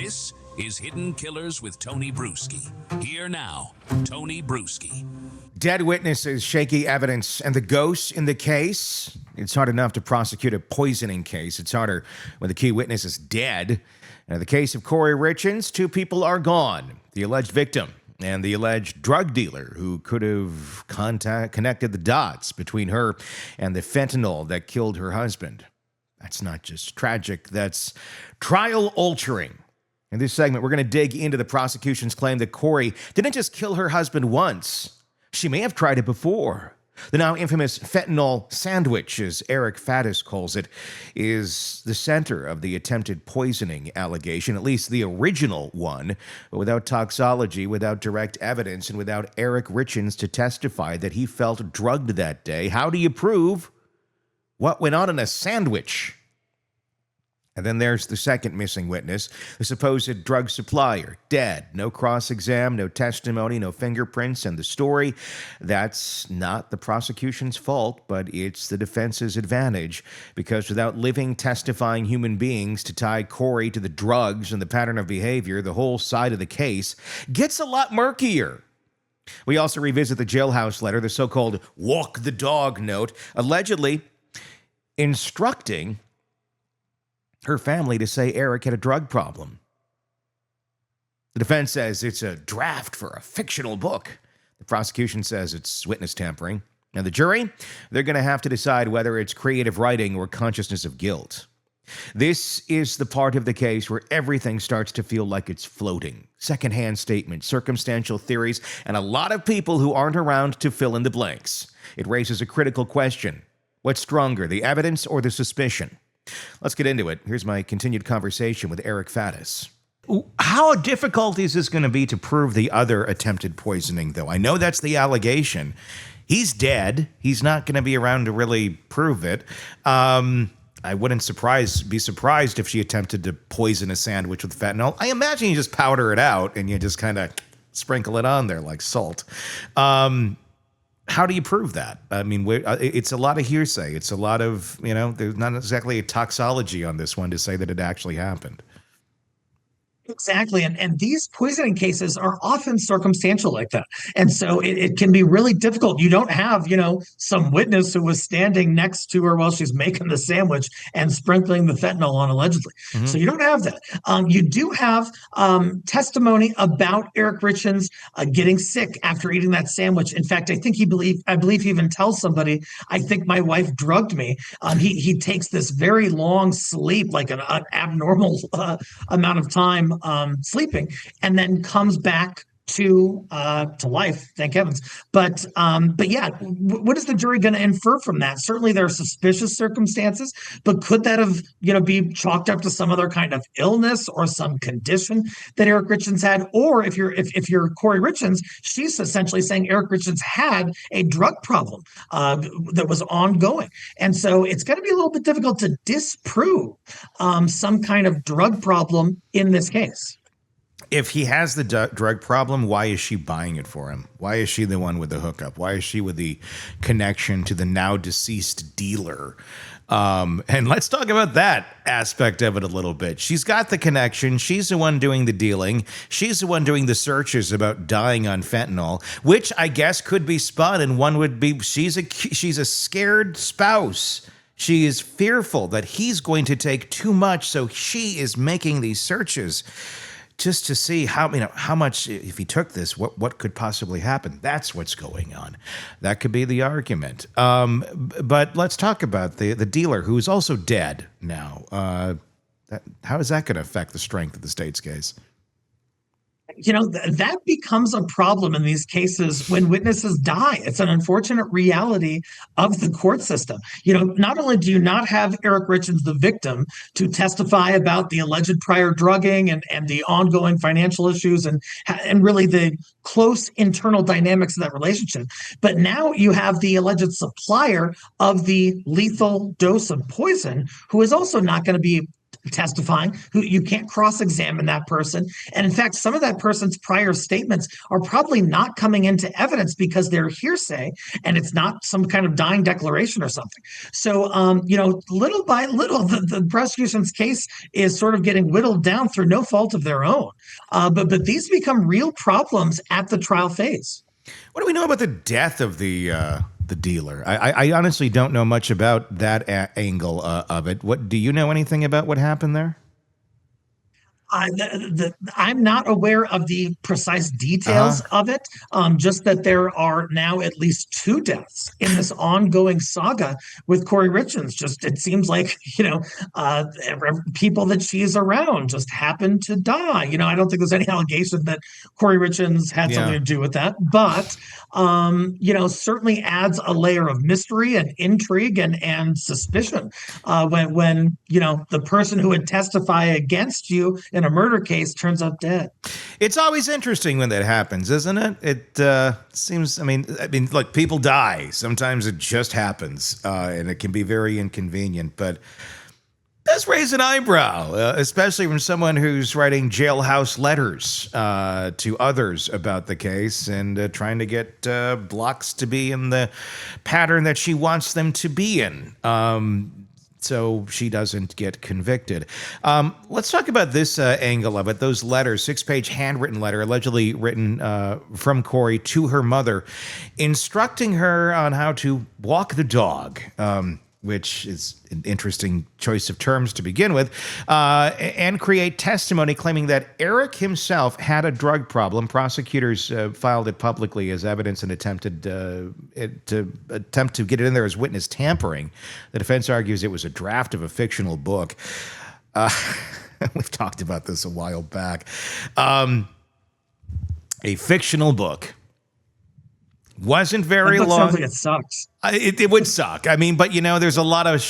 This is Hidden Killers with Tony Brueski. Here now, Tony Brueski. Dead witnesses, shaky evidence, and the ghosts in the case. It's hard enough to prosecute a poisoning case. It's harder when the key witness is dead. And in the case of Kouri Richins, two people are gone. The alleged victim and the alleged drug dealer who could have connected the dots between her and the fentanyl that killed her husband. That's not just tragic, that's trial-altering. In this segment, we're going to dig into the prosecution's claim that Kouri didn't just kill her husband once. She may have tried it before. The now infamous fentanyl sandwich, as Eric Faddis calls it, is the center of the attempted poisoning allegation, at least the original one. But without toxicology, without direct evidence, and without Eric Richins to testify that he felt drugged that day, how do you prove what went on in a sandwich? And then there's the second missing witness, the supposed drug supplier, dead. No cross-exam, no testimony, no fingerprints, and the story, that's not the prosecution's fault, but it's the defense's advantage, because without living, testifying human beings to tie Kouri to the drugs and the pattern of behavior, the whole side of the case gets a lot murkier. We also revisit the jailhouse letter, the so-called walk the dog note, allegedly instructing her family to say Eric had a drug problem. The defense says it's a draft for a fictional book. The prosecution says it's witness tampering. And the jury, they're going to have to decide whether it's creative writing or consciousness of guilt. This is the part of the case where everything starts to feel like it's floating. Secondhand statements, circumstantial theories, and a lot of people who aren't around to fill in the blanks. It raises a critical question. What's stronger, the evidence or the suspicion? Let's get into it. Here's my continued conversation with Eric Fattis. How difficult is this going to be to prove the other attempted poisoning, though? I know that's the allegation. He's dead. He's not going to be around to really prove it. I wouldn't be surprised if she attempted to poison a sandwich with fentanyl. I imagine you just powder it out and you just kind of sprinkle it on there like salt. How do you prove that? I mean, it's a lot of hearsay. It's a lot of, there's not exactly a toxicology on this one to say that it actually happened. Exactly. And these poisoning cases are often circumstantial like that. And so it can be really difficult. You don't have, some witness who was standing next to her while she's making the sandwich and sprinkling the fentanyl on allegedly. Mm-hmm. So you don't have that. You do have testimony about Eric Richins getting sick after eating that sandwich. In fact, I believe he even tells somebody, I think my wife drugged me. He takes this very long sleep, like an abnormal amount of time sleeping, and then comes back to life, thank heavens. But yeah, what is the jury going to infer from that? Certainly there are suspicious circumstances, but could that have, be chalked up to some other kind of illness or some condition that Eric Richins had? Or if you're Kouri Richins, she's essentially saying Eric Richins had a drug problem that was ongoing. And so it's going to be a little bit difficult to disprove some kind of drug problem in this case. If he has the drug problem, why is she buying it for him? Why is she the one with the hookup? Why is she with the connection to the now deceased dealer? And let's talk about that aspect of it a little bit. She's got the connection. She's the one doing the dealing. She's the one doing the searches about dying on fentanyl, which I guess could be spun. And one would be she's a scared spouse. She is fearful that he's going to take too much, so she is making these searches just to see how much, if he took this, what could possibly happen. That's what's going on. That could be the argument. But let's talk about the dealer, who is also dead now. How is that going to affect the strength of the state's case? That becomes a problem in these cases when witnesses die. It's an unfortunate reality of the court system. Not only do you not have Eric Richins, the victim, to testify about the alleged prior drugging and the ongoing financial issues and really the close internal dynamics of that relationship, but now you have the alleged supplier of the lethal dose of poison, who is also not going to be testifying, who you can't cross-examine that person. And in fact, some of that person's prior statements are probably not coming into evidence because they're hearsay and it's not some kind of dying declaration or something. So, little by little, the prosecution's case is sort of getting whittled down through no fault of their own. But these become real problems at the trial phase. What do we know about the death of the dealer? I honestly don't know much about that angle of it. What do you know anything about what happened there? I'm not aware of the precise details of it, just that there are now at least 2 deaths in this ongoing saga with Kouri Richins. Just it seems like, people that she's around just happened to die. I don't think there's any allegation that Kouri Richins had something to do with that, but certainly adds a layer of mystery and intrigue and suspicion when the person who would testify against you in a murder case turns up dead. It's always interesting when that happens, isn't it? It seems, look, people die. Sometimes it just happens, and it can be very inconvenient, but it does raise an eyebrow, especially from someone who's writing jailhouse letters to others about the case and trying to get blocks to be in the pattern that she wants them to be in. So she doesn't get convicted. Let's talk about this angle of it. Those letters, 6-page handwritten letter, allegedly written from Kouri to her mother, instructing her on how to walk the dog, which is an interesting choice of terms to begin with, and create testimony claiming that Eric himself had a drug problem. Prosecutors filed it publicly as evidence and attempted to get it in there as witness tampering. The defense argues it was a draft of a fictional book. We've talked about this a while back. A fictional book. Wasn't very long. Sounds like it sucks. It would suck. But there's a lot of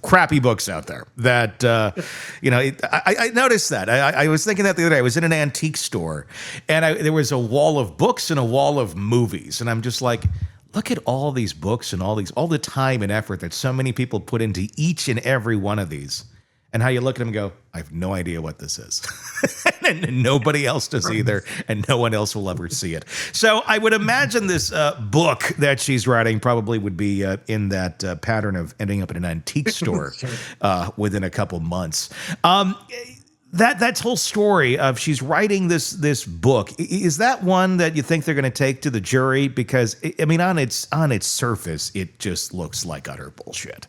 crappy books out there that, I noticed that. I was thinking that the other day. I was in an antique store, and there was a wall of books and a wall of movies, and I'm just like, look at all these books and all the time and effort that so many people put into each and every one of these. And how you look at them and go, I have no idea what this is. And nobody else does either, and no one else will ever see it. So I would imagine this book that she's writing probably would be in that pattern of ending up in an antique store within a couple months. That whole story of she's writing this book, is that one that you think they're going to take to the jury? Because, on its surface, it just looks like utter bullshit.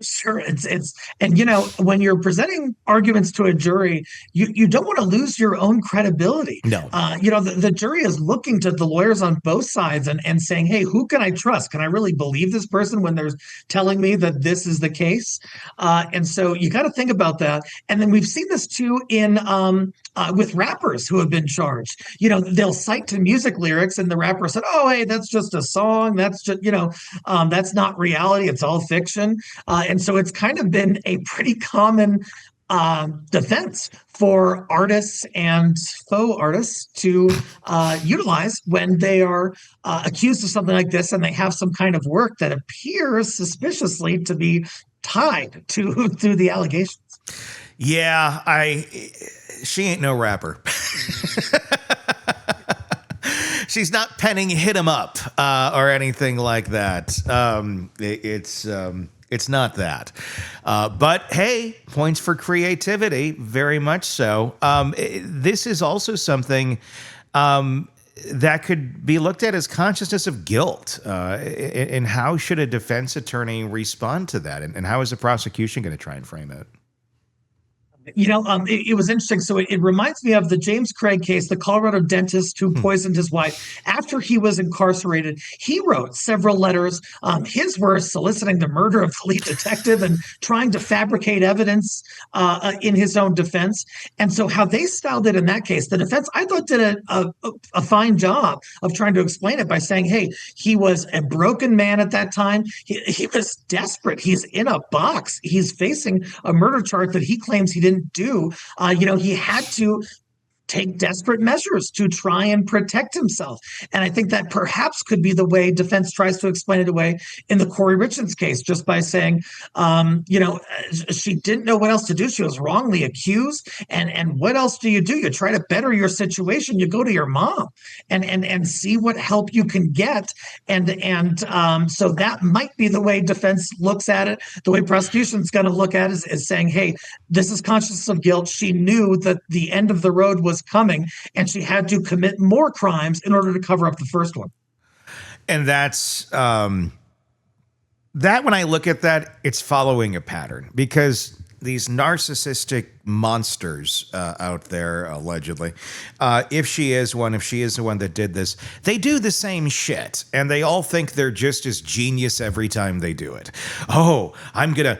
Sure, and when you're presenting arguments to a jury, you don't want to lose your own credibility. No, the jury is looking to the lawyers on both sides and saying, hey, who can I trust? Can I really believe this person when they're telling me that this is the case? And so you got to think about that. And then we've seen this too in with rappers who have been charged. They'll cite to music lyrics, and the rapper said, "Oh, hey, that's just a song. That's just that's not reality. It's all fiction." And so it's kind of been a pretty common defense for artists and faux artists to utilize when they are accused of something like this and they have some kind of work that appears suspiciously to be tied to the allegations. Yeah, she ain't no rapper. She's not penning "Hit 'Em Up" or anything like that. It's not that. But hey, points for creativity, very much so. This is also something that could be looked at as consciousness of guilt. And how should a defense attorney respond to that? And how is the prosecution going to try and frame it? It was interesting. So it reminds me of the James Craig case, the Colorado dentist who poisoned his wife. After he was incarcerated, he wrote several letters. His were soliciting the murder of the lead detective and trying to fabricate evidence in his own defense. And so how they styled it in that case, the defense, I thought, did a fine job of trying to explain it by saying, hey, he was a broken man at that time. He was desperate. He's in a box. He's facing a murder charge that he claims he didn't do. He had to take desperate measures to try and protect himself. And I think that perhaps could be the way defense tries to explain it away in the Kouri Richins case, just by saying, she didn't know what else to do. She was wrongly accused. And what else do? You try to better your situation. You go to your mom and see what help you can get. So that might be the way defense looks at it. The way prosecution's going to look at it is saying, hey, this is consciousness of guilt. She knew that the end of the road was coming, and she had to commit more crimes in order to cover up the first one. And that's that when I look at that, it's following a pattern, because these narcissistic monsters out there, allegedly, if she is the one that did this, they do the same shit, and they all think they're just as genius every time they do it. Oh, we're gonna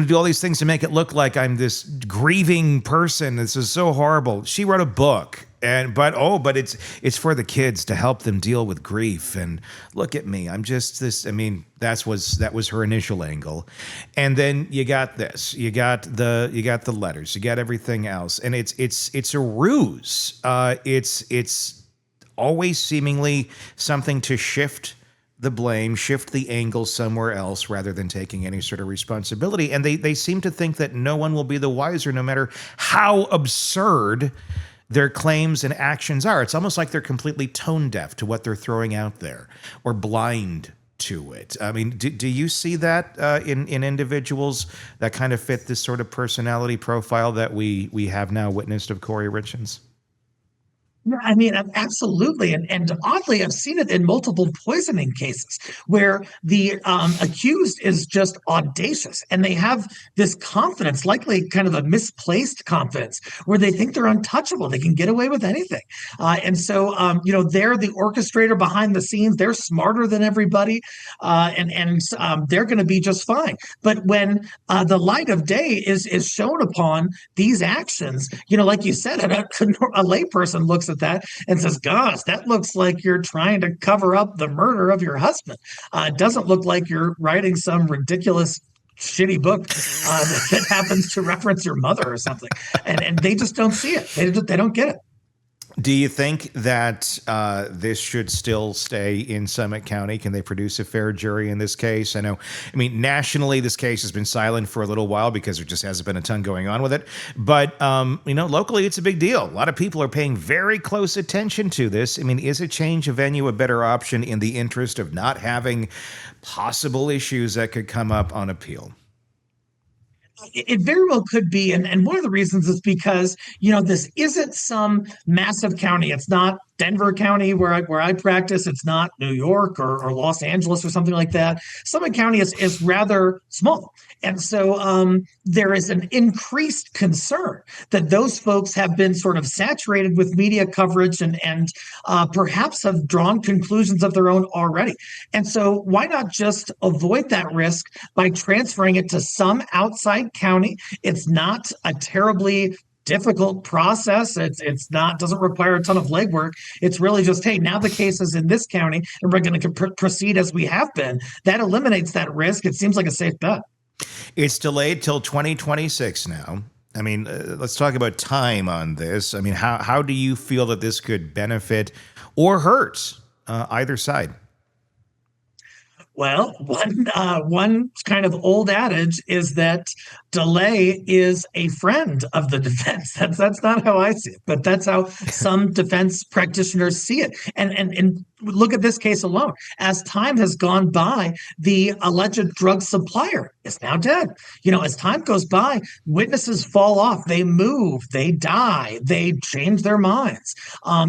do all these things to make it look like I'm this grieving person. This is so horrible. She wrote a book. But it's for the kids, to help them deal with grief. And look at me, I'm just this. I mean, that was her initial angle, and then you got this, you got the letters, you got everything else, and it's a ruse. It's always seemingly something to shift the blame, shift the angle somewhere else, rather than taking any sort of responsibility. And they seem to think that no one will be the wiser, no matter how absurd their claims and actions are. It's almost like they're completely tone deaf to what they're throwing out there, or blind to it. I mean, do you see that in individuals that kind of fit this sort of personality profile that we have now witnessed of Kouri Richins? Yeah, I mean, absolutely. And oddly, I've seen it in multiple poisoning cases where the accused is just audacious, and they have this confidence, likely kind of a misplaced confidence, where they think they're untouchable. They can get away with anything. So they're the orchestrator behind the scenes. They're smarter than everybody, and they're going to be just fine. But when the light of day is shown upon these actions, like you said, a layperson looks at that and says, gosh, that looks like you're trying to cover up the murder of your husband. It doesn't look like you're writing some ridiculous shitty book that happens to reference your mother or something. And they just don't see it. They don't get it. Do you think that this should still stay in Summit County? Can they produce a fair jury in this case? I mean, nationally, this case has been silent for a little while because there just hasn't been a ton going on with it. But, locally, it's a big deal. A lot of people are paying very close attention to this. I mean, is a change of venue a better option in the interest of not having possible issues that could come up on appeal? It very well could be. And one of the reasons is because, this isn't some massive county. It's not Denver County where I practice. It's not New York or Los Angeles or something like that. Summit County is rather small. And so there is an increased concern that those folks have been sort of saturated with media coverage and perhaps have drawn conclusions of their own already. And so why not just avoid that risk by transferring it to some outside county? It's not a terribly difficult process. It's not, doesn't require a ton of legwork. It's really just, hey, now the case is in this county and we're going to proceed as we have been. That eliminates that risk. It seems like a safe bet. It's delayed till 2026 now. I mean, let's talk about time on this. I mean, how do you feel that this could benefit or hurt either side? Well, one kind of old adage is that delay is a friend of the defense. That's not how I see it, but that's how some defense practitioners see it. And look at this case alone. As time has gone by, the alleged drug supplier is now dead. As time goes by, witnesses fall off. They move. They die. They change their minds.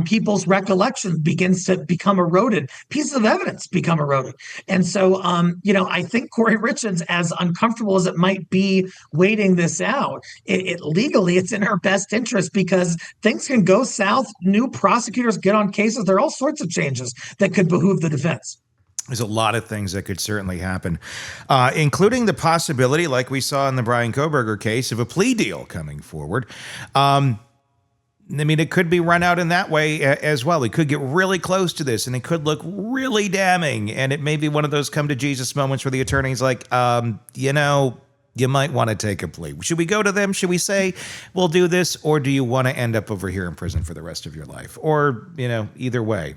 People's recollection begins to become eroded. Pieces of evidence become eroded. And so, I think Kouri Richins, as uncomfortable as it might be waiting this out, legally, it's in her best interest because things can go south. New prosecutors get on cases. There are all sorts of changes that could behoove the defense. There's a lot of things that could certainly happen, including the possibility, like we saw in the Brian Kohberger case, of a plea deal coming forward. It could be run out in that way as well. It could get really close to this, and it could look really damning. And it may be one of those come to Jesus moments where the attorney's like, you might want to take a plea. Should we go to them? Should we say, we'll do this? Or do you want to end up over here in prison for the rest of your life? Or, either way.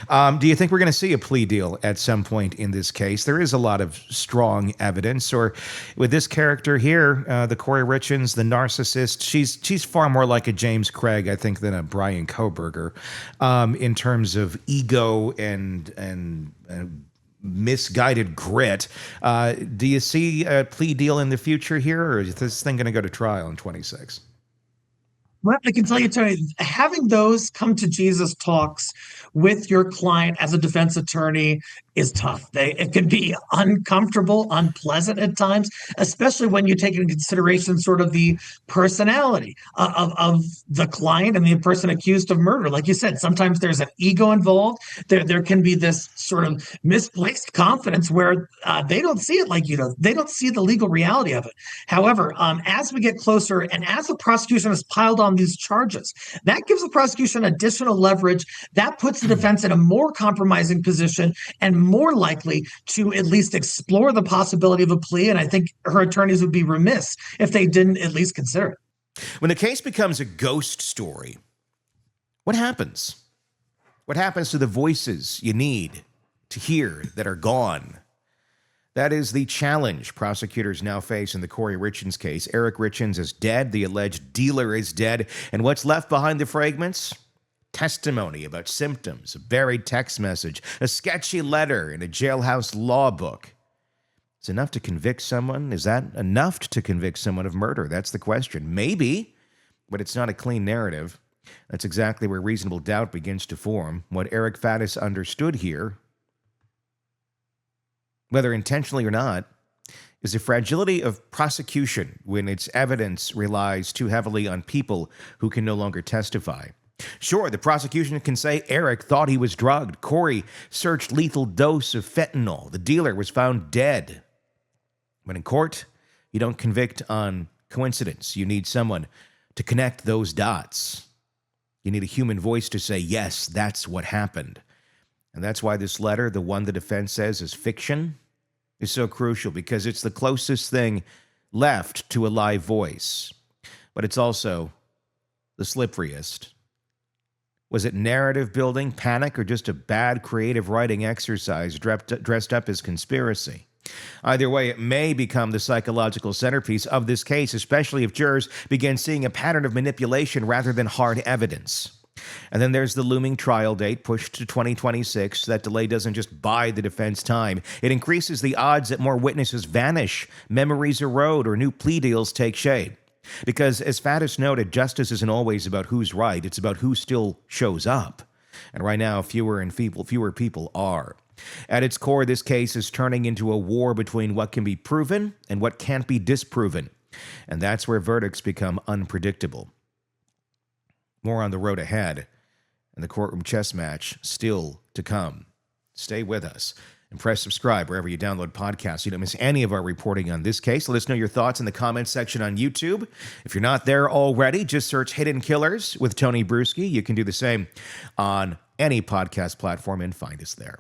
Do you think we're going to see a plea deal at some point in this case? There is a lot of strong evidence. Or with this character here, the Kouri Richins, the narcissist, she's far more like a James Craig, I think, than a Brian Kohberger in terms of ego and misguided grit. Do you see a plea deal in the future here, or is this thing going to go to trial in 26? Well, I can tell you, Tony, having those come to Jesus talks with your client as a defense attorney is tough. It can be uncomfortable, unpleasant at times, especially when you take into consideration sort of the personality of the client and the person accused of murder. Like you said, sometimes there's an ego involved. There can be this sort of misplaced confidence where they don't see it like you do. They don't see the legal reality of it. However, as we get closer and as the prosecution has piled on these charges, that gives the prosecution additional leverage. That puts the defense in a more compromising position and more likely to at least explore the possibility of a plea. And I think her attorneys would be remiss if they didn't at least consider it. When the case becomes a ghost story, what happens? What happens to the voices you need to hear that are gone? That is the challenge prosecutors now face in the Kouri Richins case. Eric Richins is dead. The alleged dealer is dead. And what's left behind the fragments? Testimony about symptoms, a buried text message, a sketchy letter, and a jailhouse law book. It's enough to convict someone? Is that enough to convict someone of murder? That's the question. Maybe, but it's not a clean narrative. That's exactly where reasonable doubt begins to form. What Eric Fattis understood here, whether intentionally or not, is the fragility of prosecution when its evidence relies too heavily on people who can no longer testify. Sure, the prosecution can say Eric thought he was drugged. Kouri searched lethal dose of fentanyl. The dealer was found dead. But in court, you don't convict on coincidence. You need someone to connect those dots. You need a human voice to say, yes, that's what happened. And that's why this letter, the one the defense says is fiction, is so crucial, because it's the closest thing left to a live voice. But it's also the slipperiest. Was it narrative building, panic, or just a bad creative writing exercise dressed up as conspiracy? Either way, it may become the psychological centerpiece of this case, especially if jurors begin seeing a pattern of manipulation rather than hard evidence. And then there's the looming trial date pushed to 2026. That delay doesn't just buy the defense time. It increases the odds that more witnesses vanish, memories erode, or new plea deals take shape. Because, as Fattis noted, justice isn't always about who's right. It's about who still shows up. And right now, fewer people are. At its core, this case is turning into a war between what can be proven and what can't be disproven. And that's where verdicts become unpredictable. More on the road ahead, and the courtroom chess match still to come. Stay with us. And press subscribe wherever you download podcasts so you don't miss any of our reporting on this case. Let us know your thoughts in the comments section on YouTube. If you're not there already, just search Hidden Killers with Tony Brueski. You can do the same on any podcast platform and find us there.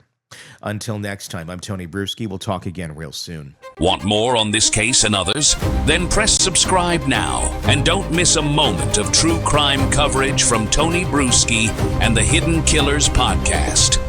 Until next time, I'm Tony Brueski. We'll talk again real soon. Want more on this case and others? Then press subscribe now and don't miss a moment of true crime coverage from Tony Brueski and the Hidden Killers podcast.